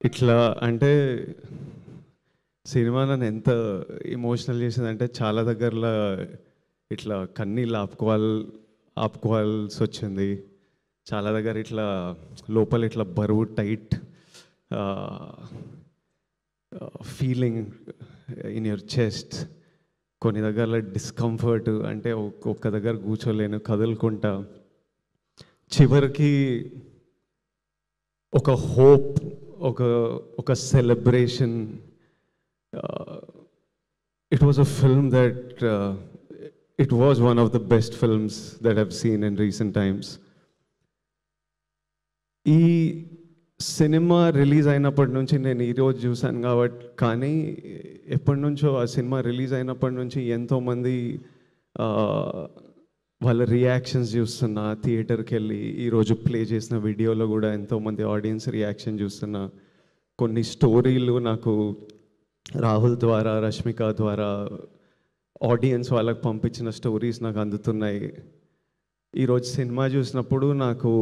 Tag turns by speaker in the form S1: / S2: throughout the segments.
S1: ఇట్లా అంటే సినిమా నన్ను ఎంత ఎమోషనల్ చేసిందంటే చాలా దగ్గరలో ఇట్లా కన్నీళ్ళు ఆపుకోవాల్సి వచ్చింది. చాలా దగ్గర ఇట్లా లోపల ఇట్లా బరువు tight feeling in your chest. కొన్ని దగ్గరలో డిస్కంఫర్ట్, అంటే ఒక్క దగ్గర కూర్చోలేను, కదులుకుంటా. చివరికి ఒక హోప్, ఒక celebration. It was a film that it was one of the best films that have seen in recent times. ఈ సినిమా రిలీజ్ అయినప్పటి నుంచి నేను ఈరోజు చూశాను కాబట్టి, కానీ ఎప్పటి నుంచో ఆ సినిమా రిలీజ్ అయినప్పటి నుంచి ఎంతోమంది వాళ్ళ రియాక్షన్స్ చూస్తున్నా, థియేటర్కి వెళ్ళి ఈరోజు ప్లే చేసిన వీడియోలో కూడా ఎంతోమంది ఆడియన్స్ రియాక్షన్ చూస్తున్నా. కొన్ని స్టోరీలు నాకు రాహుల్ ద్వారా, రష్మిక ద్వారా ఆడియన్స్ వాళ్ళకి పంపించిన స్టోరీస్ నాకు అందుతున్నాయి. ఈరోజు సినిమా చూసినప్పుడు నాకు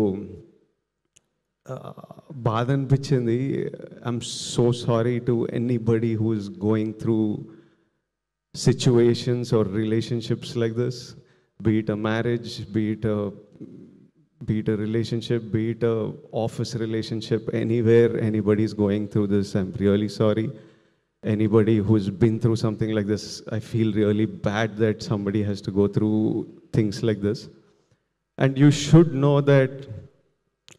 S1: బాధ అనిపించింది. I'm so sorry to anybody who is going through situations or relationships like this. Be it a marriage, be it a relationship, be it a office relationship, anywhere anybody is going through this, I'm really sorry. Anybody who's been through something like this, I feel really bad that somebody has to go through things like this. And you should know that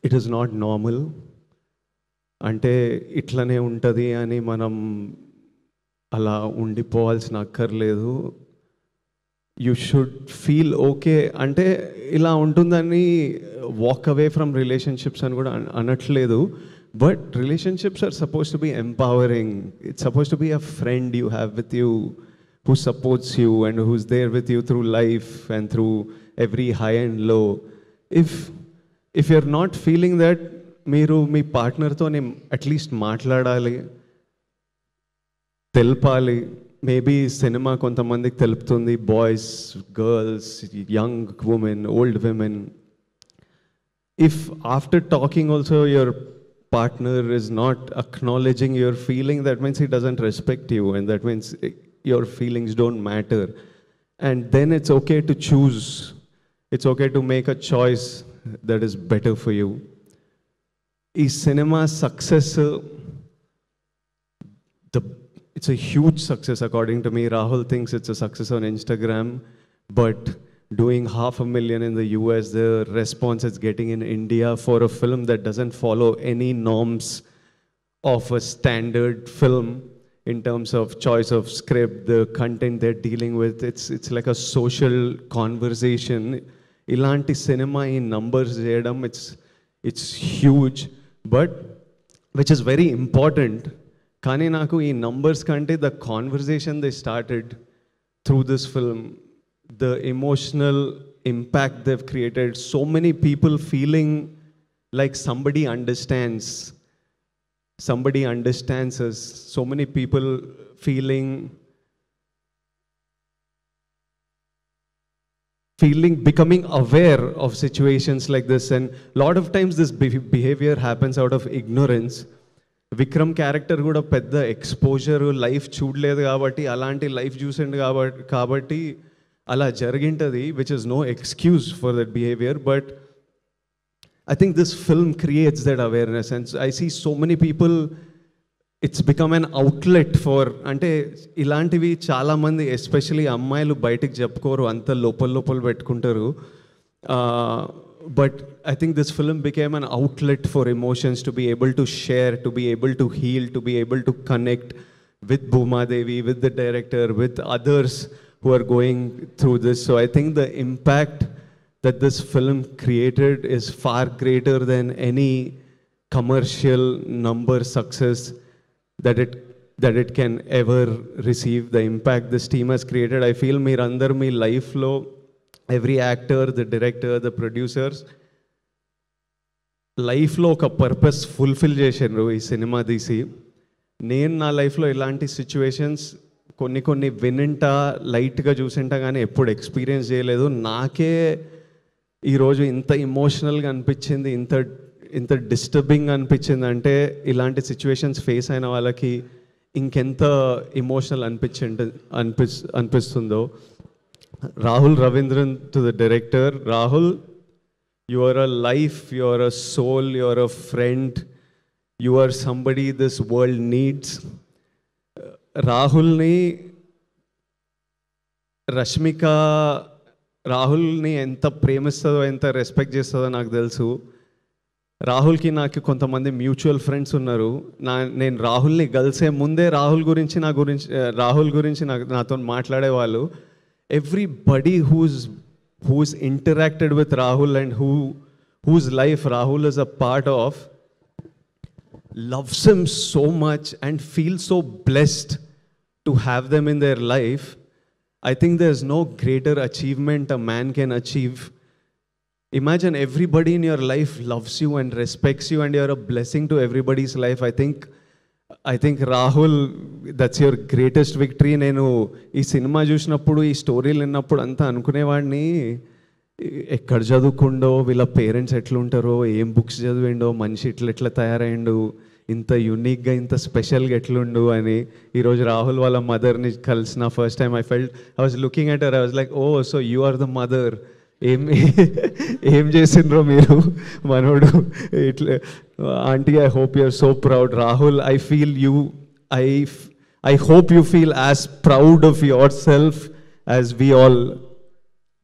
S1: it is not normal. Ante itlane untadi ani manam ala undipovalsina akkarledu. You should feel okay. అంటే ఇలా ఉంటుందని walk away from relationships అని కూడా అనట్లేదు. But relationships are suppose to be empowering. It's suppose to be a friend you have with you, who supports you and who's there with you through life and through every high and low. If you are not feeling that, మీరు మీ పార్ట్నర్తో at least మాట్లాడాలి, తెలపాలి. Maybe cinema కొంతమందికి తెలుపుతుంది, boys, girls, young women, old women. If after talking also your partner is not acknowledging your feeling, that means he doesn't respect you, and that means your feelings don't matter. And then it's okay to choose. It's okay to make a choice that is better for you. Is cinema success? It's a huge success according to me. Rahul thinks it's a success on Instagram, but doing 500,000 in the US, the response it's getting in India for a film that doesn't follow any norms of a standard film in terms of choice of script, the content they're dealing with. It's like a social conversation. Ilanti cinema in numbers cheyadam, it's huge, but which is very important. కానీ నాకు ఈ numbers కంటే the conversation they started through this film, the emotional impact they've created, so many people feeling like somebody understands us, so many people becoming aware of situations like this. And lot of times this behavior happens out of ignorance. Vikram character కూడా పెద్ద exposure life చూడలేదు కాబట్టి, అలాంటి life చూసిండు కాబట్టి అలా జరిగింటుంది, which is no excuse for that behaviour. But I think this film creates that awareness. And I see so many people, it's become an outlet for, అంటే ఇలాంటివి చాలామంది ఎస్పెషలీ అమ్మాయిలు బయటికి చెప్పుకోరు, అంత లోపల పెట్టుకుంటారు. But I think this film became an outlet for emotions, to be able to share, to be able to heal, to be able to connect with Bhuma Devi, with the director, with others who are going through this. So I think the impact that this film created is far greater than any commercial number success that it can ever receive. The impact this team has created, I feel meerandar mee life lo, every actor, the director, the producers, లైఫ్లో ఒక purpose fulfil చేశారు ఈ cinema తీసి. నేను నా లైఫ్లో ఇలాంటి situations కొన్ని వినింటా, లైట్గా చూసింటా, కానీ ఎప్పుడు ఎక్స్పీరియన్స్ చేయలేదు. నాకే ఈరోజు ఇంత ఇమోషనల్గా అనిపించింది, ఇంత డిస్టర్బింగ్ అనిపించిందంటే ఇలాంటి సిచ్యువేషన్స్ ఫేస్ అయిన వాళ్ళకి ఇంకెంత ఎమోషనల్ అనిపిస్తుందో. Rahul Ravindran to the director. Rahul, you are a life, you are a soul, you are a friend, you are somebody this world needs. రాహుల్ని రష్మిక రాహుల్ని ఎంత ప్రేమిస్తుందో, ఎంత రెస్పెక్ట్ చేస్తుందో నాకు తెలుసు. రాహుల్కి నాకు కొంతమంది మ్యూచువల్ ఫ్రెండ్స్ ఉన్నారు. నేను రాహుల్ని కలిసే ముందే రాహుల్ గురించి నాతో మాట్లాడేవాళ్ళు. Everybody who's interacted with Rahul and whose life Rahul is a part of loves him so much and feels so blessed to have them in their life. I think there's no greater achievement a man can achieve. Imagine everybody in your life loves you and respects you and you're a blessing to everybody's life. I think Rahul, that's your greatest victory. నేను ఈ cinema చూసినప్పుడు, ఈ స్టోరీలు విన్నప్పుడు అంతా అనుకునేవాడిని, ఎక్కడ చదువుకుండో, వీళ్ళ పేరెంట్స్ ఎట్లుంటారో, ఏం బుక్స్ చదివిండో, మనిషి ఎట్లా తయారైండు, ఇంత యూనిక్గా ఇంత స్పెషల్గా ఎట్లుండు అని. ఈరోజు రాహుల్ వాళ్ళ మదర్ని కలిసిన first time I was looking at her, I was like, oh so you are the mother. ఏం చేసిండ్రో మీరు మనోడు ఇట్లా. Aunty, I hope you are so proud. Rahul, I feel you, I hope you feel as proud of yourself as we all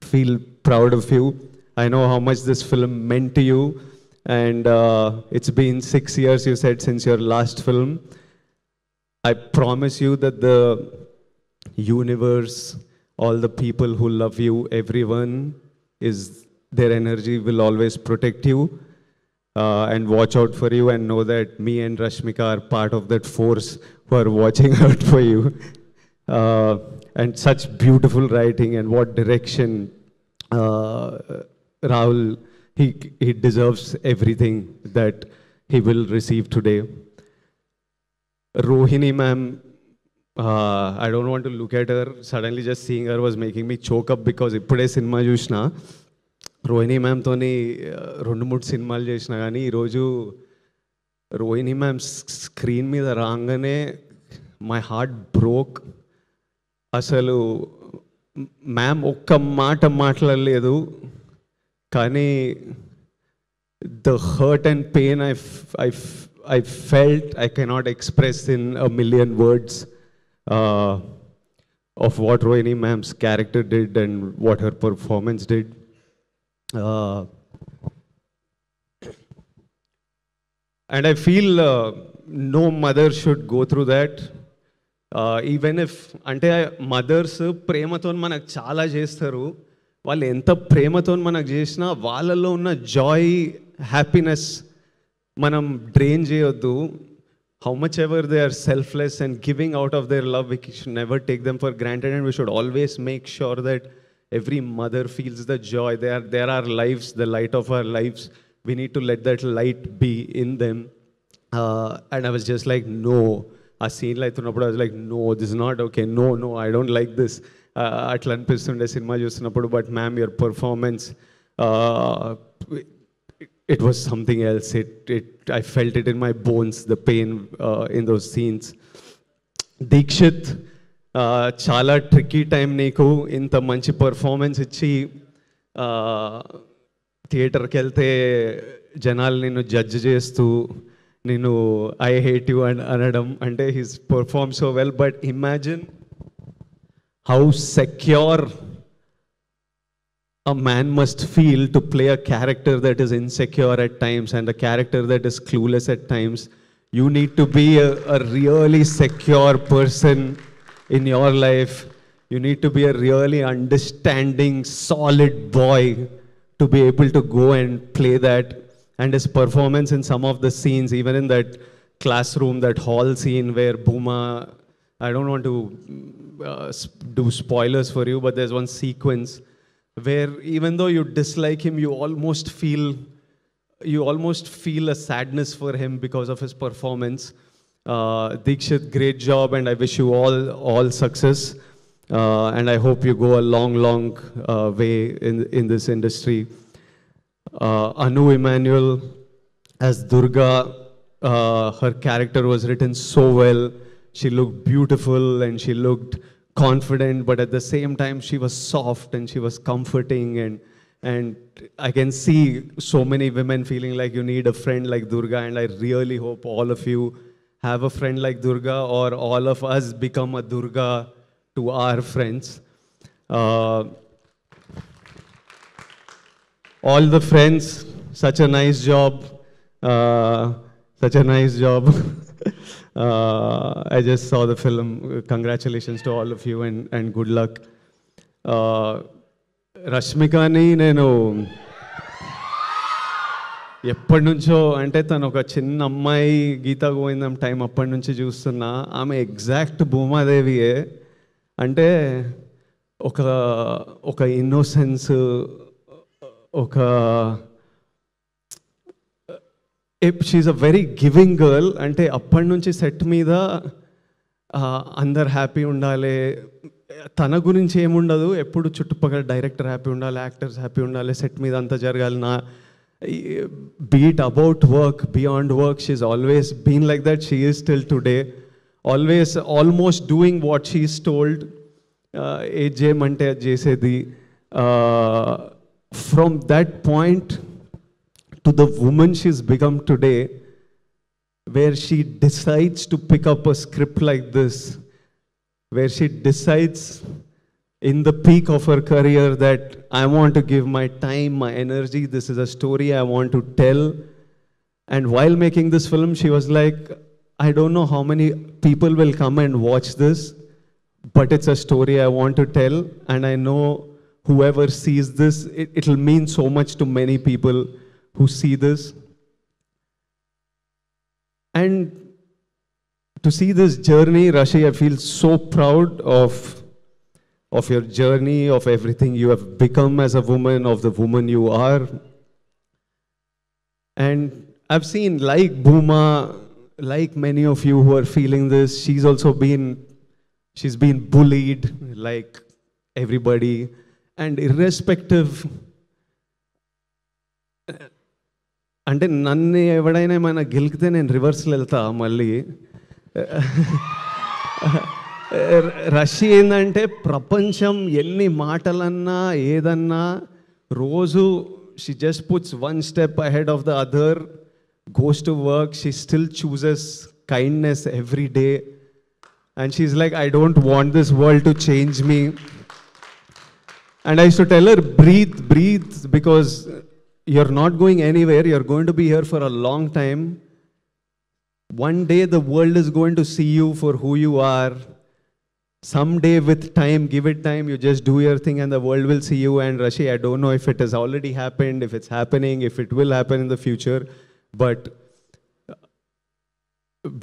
S1: feel proud of you. I know how much this film meant to you, and it's been 6 years, you said, since your last film. I promise you that the universe, all the people who love you, everyone, their energy will always protect you and watch out for you, and know that me and Rashmika are part of that force who are watching out for you. And such beautiful writing, and what direction. Rahul, he deserves everything that he will receive today. Rohini ma'am, I don't want to look at her. Suddenly just seeing her was making me choke up, because ఇప్పుడే cinema చూసిన. రోహిణి మ్యామ్తోని 2-3 సినిమాలు చేసిన, కానీ ఈరోజు Rohini ma'am screen మీద రాగానే my heart broke. అసలు ma'am ఒక్క మాట మాట్లాడలేదు, కానీ the hurt and pain I felt I cannot express in a million words of what Rohini ma'am's character did and what her performance did. And I feel no mother should go through that. Even if, అంటే mothers ప్రేమతో మనకు చాలా చేస్తారు. వాళ్ళు ఎంత ప్రేమతో మనకు చేసినా వాళ్ళల్లో ఉన్న జాయ్, హ్యాపీనెస్ మనం డ్రైన్ చేయొద్దు. How much ever they are selfless and giving out of their love, we should never take them for granted, and we should always make sure that every mother feels the joy. They are our lives, the light of our lives. We need to let that light be in them. And I was just like, no. ఆ సీన్లో అవుతున్నప్పుడు I was like, no, this is not okay, no, I don't like this. అట్లా అనిపిస్తుండే cinema చూస్తున్నప్పుడు. But ma'am, your performance, it was something else. I felt it in my bones, the pain in those scenes. Dikshit, చాలా tricky time నీకు. ఇంత మంచి performance ఇచ్చి థియేటర్కి వెళ్తే జనాలు నిన్ను జడ్జ్ చేస్తూ, నేను ఐ హేట్ యూ అని అనడం, అంటే he's perform so well. But imagine how secure a man must feel to play a character that is insecure at times and a character that is clueless at times. You need to be a really secure person in your life. You need to be a really understanding, solid boy to be able to go and play that. And his performance in some of the scenes, even in that classroom, that hall scene where Bhuma, I don't want to do spoilers for you, but there's one sequence where even though you dislike him, you almost feel a sadness for him because of his performance. Deekshit, great job, and I wish you all success. And I hope you go a long way in this industry. Anu Emmanuel, as Durga, her character was written so well. She looked beautiful and she looked confident, but at the same time, she was soft and she was comforting. And I can see so many women feeling like you need a friend like Durga. And I really hope all of you have a friend like Durga, or all of us become a Durga to our friends. All the friends, such a nice job. Such a nice job. I just saw the film. Congratulations to all of you and good luck. రష్మికని నేను ఎప్పటి నుంచో, అంటే తను ఒక చిన్న అమ్మాయి, గీతా గోవిందం time అప్పటి నుంచి చూస్తున్నా. ఆమె ఎగ్జాక్ట్ భూమాదేవియే. అంటే ఒక ఒక ఇన్నోసెన్స్, ఒక she's a very giving girl. అంటే అప్పటి నుంచి సెట్ మీద అందరు హ్యాపీ ఉండాలి, తన గురించి ఏముండదు, ఎప్పుడు చుట్టుపక్కల డైరెక్టర్ హ్యాపీ ఉండాలి, యాక్టర్స్ హ్యాపీ ఉండాలి, సెట్ మీద అంతా జరగాలి. నా బీట్ about work, beyond work, she is always been like that. She is still today always almost doing what she is told. ఏది చేయమంటే అది చేసేది. From that point to the woman she's become today, where she decides to pick up a script like this, where she decides in the peak of her career that I want to give my time, my energy, this is a story I want to tell. And while making this film, she was like, I don't know how many people will come and watch this, but it's a story I want to tell, and I know whoever sees this, it'll mean so much to many people who see this. And to see this journey, Rashi, I feel so proud of your journey, of everything you have become as a woman, of the woman you are. And I've seen, like Bhuma, like many of you who are feeling this, she's been bullied like everybody. And irrespective, అంటే నన్ను ఎవడైనా ఏమైనా గెలికితే నేను రివర్స్లో వెళ్తా మళ్ళీ. రష్య ఏంటంటే ప్రపంచం ఎన్ని మాటలన్నా ఏదన్నా రోజు she just puts one step ahead of the other, goes to work, she still chooses kindness every day. And she's like, I don't want this world to change me. And I used to tell her, breathe, breathe, because you're not going anywhere. You're going to be here for a long time. One day the world is going to see you for who you are. Someday, with time, give it time, you just do your thing and the world will see you. And Rashi, I don't know if it has already happened, if it's happening, if it will happen in the future, but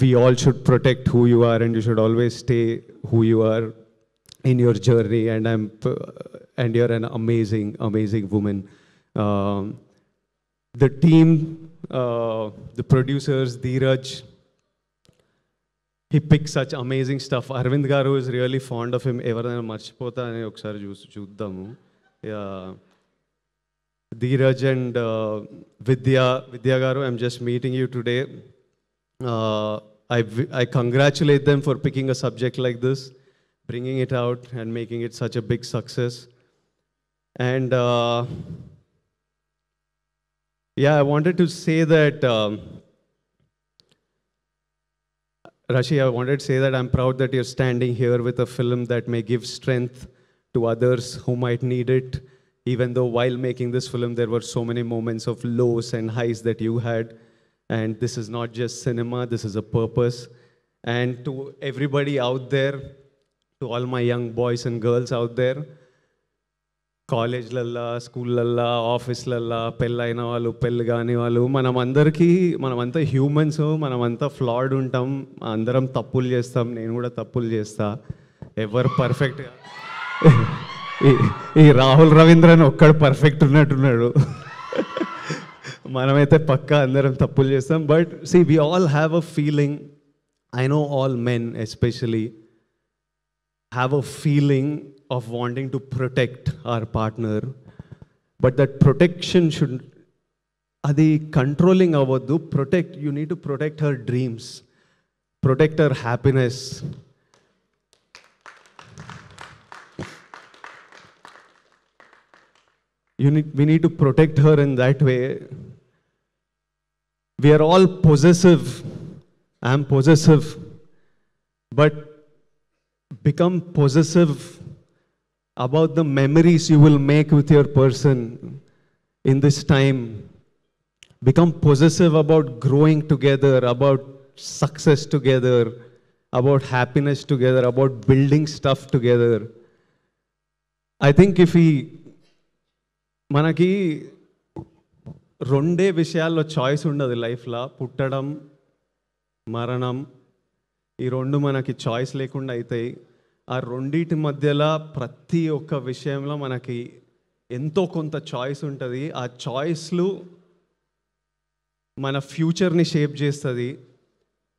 S1: we all should protect who you are, and you should always stay who you are in your journey. And you're an amazing, amazing woman. The team, the producers, Dheeraj, he picks such amazing stuff. Arvind Garu is really fond of him. Everana marchipota ani okkari chuddamu. Dheeraj and Vidya Garu, I'm just meeting you today. I congratulate them for picking a subject like this, bringing it out and making it such a big success. And yeah, I wanted to say that, Rashi, I wanted to say that I'm proud that you're standing here with a film that may give strength to others who might need it. Even though while making this film, there were so many moments of lows and highs that you had. And this is not just cinema, this is a purpose. And to everybody out there, to all my young boys and girls out there, కాలేజ్లల్లా, స్కూళ్ళల్లా, ఆఫీస్లల్లా, పెళ్ళైన వాళ్ళు, పెళ్ళి కాని వాళ్ళు, మనమంతా humans, మనమంతా ఫ్లాడ్ ఉంటాం, అందరం తప్పులు చేస్తాం. నేను కూడా తప్పులు చేస్తా. ఎవరు పర్ఫెక్ట్? ఈ రాహుల్ రవీంద్రన్ ఒక్కడు పర్ఫెక్ట్ ఉన్నట్టున్నాడు. మనమైతే పక్కా అందరం తప్పులు చేస్తాం. But see, we all have a feeling. I know all men especially have a feeling of wanting to protect our partner, but that protection should, అది కంట్రోలింగ్ అవ్వద్దు. You need to protect her dreams, protect her happiness. We need to protect her in that way. We are all possessive. I am possessive. But become possessive about the memories you will make with your person in this time. Become possessive about growing together, about success together, about happiness together, about building stuff together. I think if we మనకి రెండే విషయాల్లో choice ఉండదు లైఫ్లో, పుట్టడం, మరణం. ఈ రెండు మనకి చాయిస్ లేకుండా అవుతాయి. ఆ రెండింటి మధ్యలో ప్రతి ఒక్క విషయంలో మనకి ఎంతో కొంత చాయిస్ ఉంటుంది. ఆ చాయిస్లు మన ఫ్యూచర్ని షేప్ చేస్తుంది.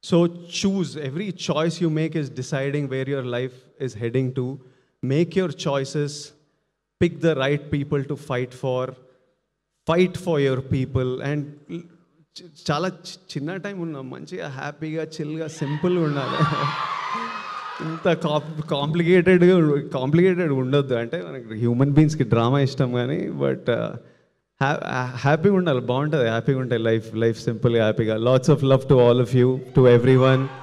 S1: So choose, every choice you make is deciding where your life is heading to. Make your choices, pick the right people to fight for your people. And చాలా చిన్న టైం ఉన్నాం, మంచిగా హ్యాపీగా చిల్గా సింపుల్గా ఉండాలి. ఇంత కాంప్లికేటెడ్ ఉండొద్దు. అంటే మనకి హ్యూమన్ బీయింగ్స్కి డ్రామా ఇష్టం కానీ, బట్ హ్యాపీగా ఉండాలి, బాగుంటుంది, హ్యాపీగా ఉంటాయి లైఫ్ సింపుల్గా హ్యాపీగా. Lots of love to all of you, to every one.